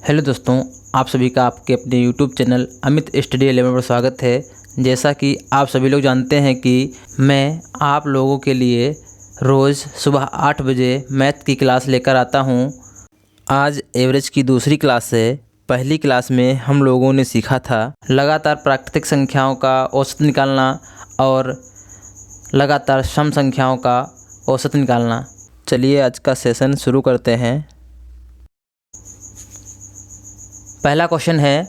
Hello दोस्तों, आप सभी का आपके अपने यूट्यूब चैनल अमित स्टडी 11 पर स्वागत है। जैसा कि आप सभी लोग जानते हैं कि मैं आप लोगों के लिए रोज़ सुबह 8 बजे मैथ की क्लास लेकर आता हूं। आज एवरेज की दूसरी क्लास है। पहली क्लास में हम लोगों ने सीखा था लगातार प्राकृतिक संख्याओं का औसत निकालना और लगातार सम संख्याओं का औसत निकालना। चलिए आज का सेशन शुरू करते हैं। पहला क्वेश्चन है,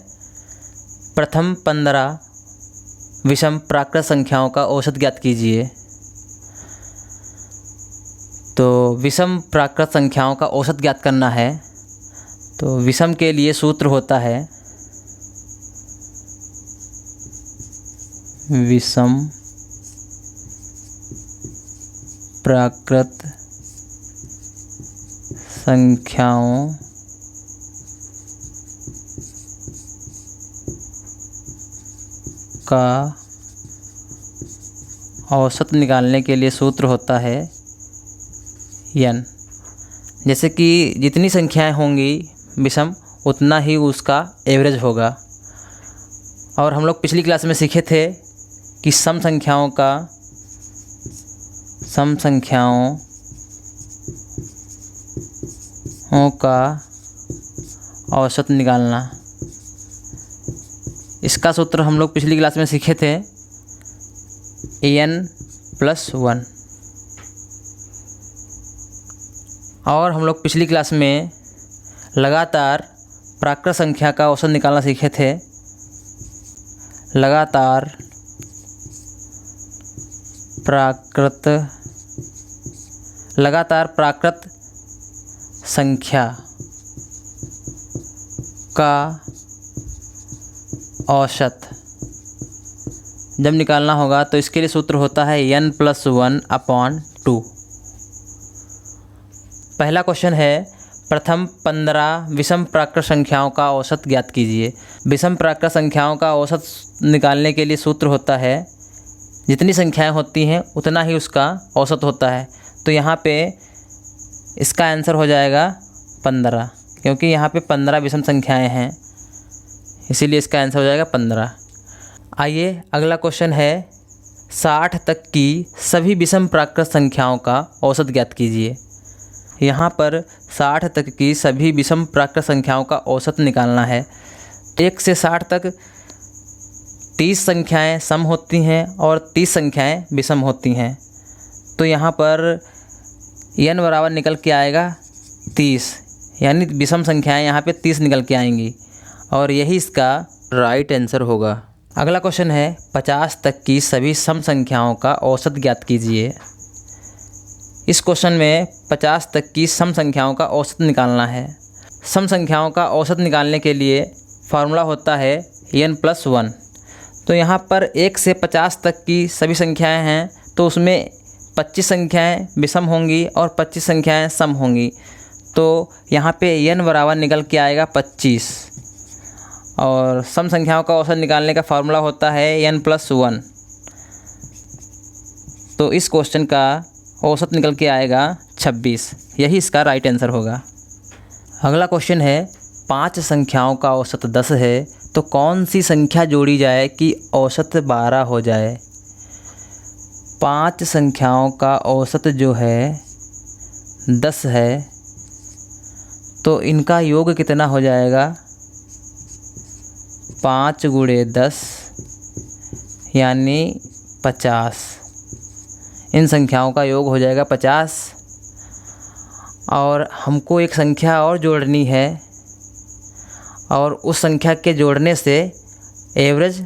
प्रथम 15 विषम प्राकृत संख्याओं का औसत ज्ञात कीजिए। तो विषम प्राकृत संख्याओं का औसत ज्ञात करना है। तो विषम के लिए सूत्र होता है विषम प्राकृत संख्याओं का औसत निकालने के लिए सूत्र होता है n। जैसे कि जितनी संख्याएं होंगी विषम उतना ही उसका एवरेज होगा। और हम लोग पिछली क्लास में सीखे थे कि सम संख्याओं का औसत निकालना। इसका सूत्र हम लोग पिछली क्लास में सीखे थे n+1। और हम लोग पिछली क्लास में लगातार प्राकृत संख्या का औसत निकालना सीखे थे। लगातार प्राकृत संख्या का औसत जब निकालना होगा तो इसके लिए सूत्र होता है n+1/2। पहला क्वेश्चन है, प्रथम 15 विषम प्राकृत संख्याओं का औसत ज्ञात कीजिए। विषम प्राकृत संख्याओं का औसत निकालने के लिए सूत्र होता है जितनी संख्याएं होती हैं उतना ही उसका औसत होता है। तो यहाँ पे इसका आंसर हो जाएगा 15, क्योंकि यहाँ पे 15 विषम संख्याएं हैं, इसीलिए इसका आंसर हो जाएगा 15। आइए अगला क्वेश्चन है, 60 तक की सभी विषम प्राकृत संख्याओं का औसत ज्ञात कीजिए। यहाँ पर 60 तक की सभी विषम प्राकृत संख्याओं का औसत निकालना है। 1 से 60 तक 30 संख्याएं सम होती हैं और 30 संख्याएं विषम होती हैं। तो यहाँ पर n बराबर निकल के आएगा 30, यानी विषम संख्याएं यहाँ पे 30 निकल के आएंगी और यही इसका राइट आंसर होगा। अगला क्वेश्चन है, 50 तक की सभी सम संख्याओं का औसत ज्ञात कीजिए। इस क्वेश्चन में 50 तक की सम संख्याओं का औसत निकालना है। सम संख्याओं का औसत निकालने के लिए फार्मूला होता है n+1। तो यहाँ पर 1 से 50 तक की सभी संख्याएं हैं तो उसमें 25 संख्याएं विषम होंगी और 25 संख्याएं सम होंगी। तो यहाँ पे n बराबर निकल के आएगा 25 और सम संख्याओं का औसत निकालने का फार्मूला होता है n+1। तो इस क्वेश्चन का औसत निकल के आएगा 26, यही इसका राइट आंसर होगा। अगला क्वेश्चन है, 5 संख्याओं का औसत 10 है तो कौन सी संख्या जोड़ी जाए कि औसत 12 हो जाए। 5 संख्याओं का औसत जो है 10 है तो इनका योग कितना हो जाएगा, 5 × 10 यानी 50। इन संख्याओं का योग हो जाएगा 50। और हमको एक संख्या और जोड़नी है और उस संख्या के जोड़ने से एवरेज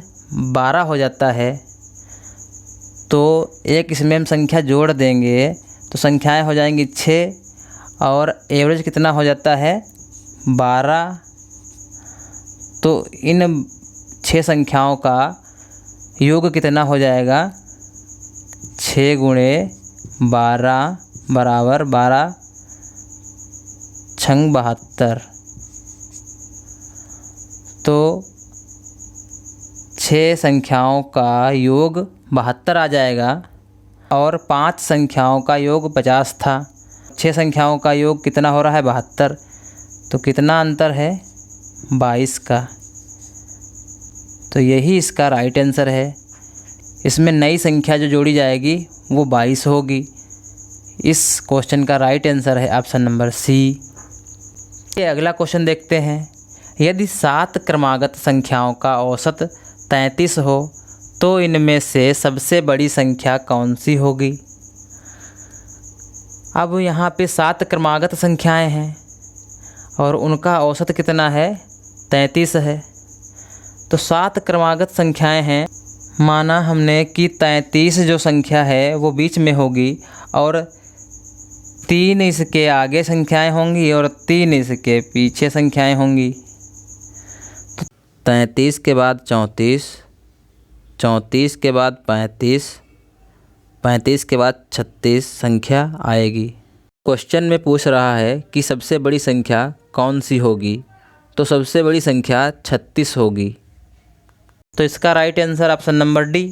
12 हो जाता है। तो एक इसमें हम संख्या जोड़ देंगे तो संख्याएं हो जाएंगी 6 और एवरेज कितना हो जाता है 12। तो इन 6 संख्याओं का योग कितना हो जाएगा, 6 × 12 बराबर 12 छंग 72। तो 6 संख्याओं का योग 72 आ जाएगा और 5 संख्याओं का योग 50 था। 6 संख्याओं का योग कितना हो रहा है 72। तो कितना अंतर है 22 का। तो यही इसका राइट आंसर है। इसमें नई संख्या जो जोड़ी जाएगी वो 22 होगी। इस क्वेश्चन का राइट आंसर है ऑप्शन नंबर सी। ये अगला क्वेश्चन देखते हैं। यदि 7 क्रमागत संख्याओं का औसत 33 हो तो इनमें से सबसे बड़ी संख्या कौन सी होगी। अब यहाँ पे 7 क्रमागत संख्याएं हैं और उनका औसत कितना है, 33 है। तो 7 क्रमागत संख्याएं हैं, माना हमने कि 33 जो संख्या है वो बीच में होगी और 3 इसके आगे संख्याएं होंगी और 3 इसके पीछे संख्याएं होंगी। तो 33 के बाद 34, 34 के बाद 35, 35 के बाद 36 संख्या आएगी। क्वेश्चन में पूछ रहा है कि सबसे बड़ी संख्या कौन सी होगी, तो सबसे बड़ी संख्या 36 होगी। तो इसका right answer option number D.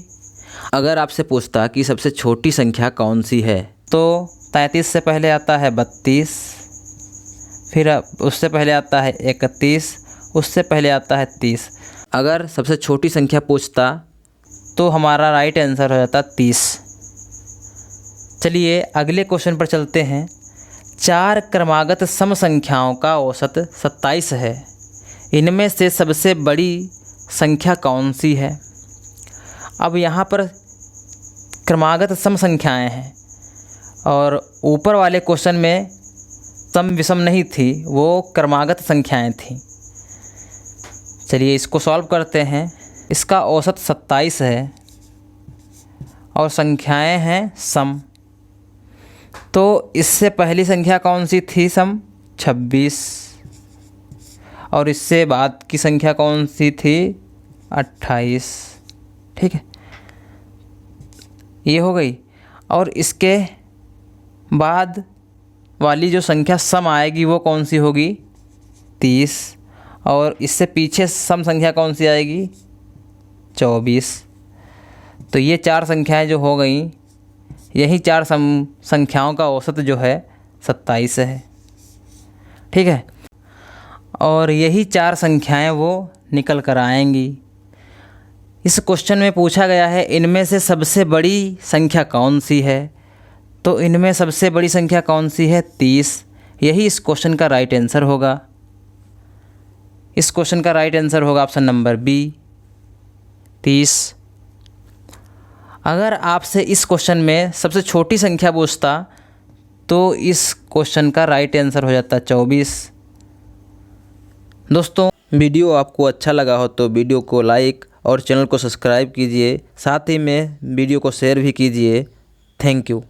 अगर आपसे पूछता कि सबसे छोटी संख्या कौन सी है, तो 33 से पहले आता है 32, फिर उससे पहले आता है 31, उससे पहले आता है 30। अगर सबसे छोटी संख्या पूछता तो हमारा राइट आंसर हो जाता 30। चलिए अगले क्वेश्चन पर चलते हैं। 4 क्रमागत सम संख्याओं का औसत 27 है। इनमें से सबसे बड़ी संख्या कौन सी है। अब यहाँ पर क्रमागत सम संख्याएं हैं और ऊपर वाले क्वेश्चन में सम विषम नहीं थी, वो क्रमागत संख्याएं थी। चलिए इसको सॉल्व करते हैं। इसका औसत 27 है और संख्याएं हैं सम। तो इससे पहली संख्या कौन सी थी सम, 26, और इससे बाद की संख्या कौन सी थी, 28। ठीक है, ये हो गई। और इसके बाद वाली जो संख्या सम आएगी वो कौन सी होगी, 30, और इससे पीछे सम संख्या कौन सी आएगी, 24। तो ये 4 संख्याएं जो हो गई, यही 4 संख्याओं का औसत जो है 27 है। ठीक है, और यही 4 संख्याएं वो निकल कर आएंगी। इस क्वेश्चन में पूछा गया है इनमें से सबसे बड़ी संख्या कौन सी है, तो इनमें सबसे बड़ी संख्या कौन सी है, 30। यही इस क्वेश्चन का राइट आंसर होगा। इस क्वेश्चन का राइट आंसर होगा ऑप्शन नंबर बी, 30। अगर आपसे इस क्वेश्चन में सबसे छोटी संख्या पूछता तो इस क्वेश्चन का राइट आंसर हो जाता 24। दोस्तों, वीडियो आपको अच्छा लगा हो तो वीडियो को लाइक और चैनल को सब्सक्राइब कीजिए, साथ ही में वीडियो को शेयर भी कीजिए। Thank you.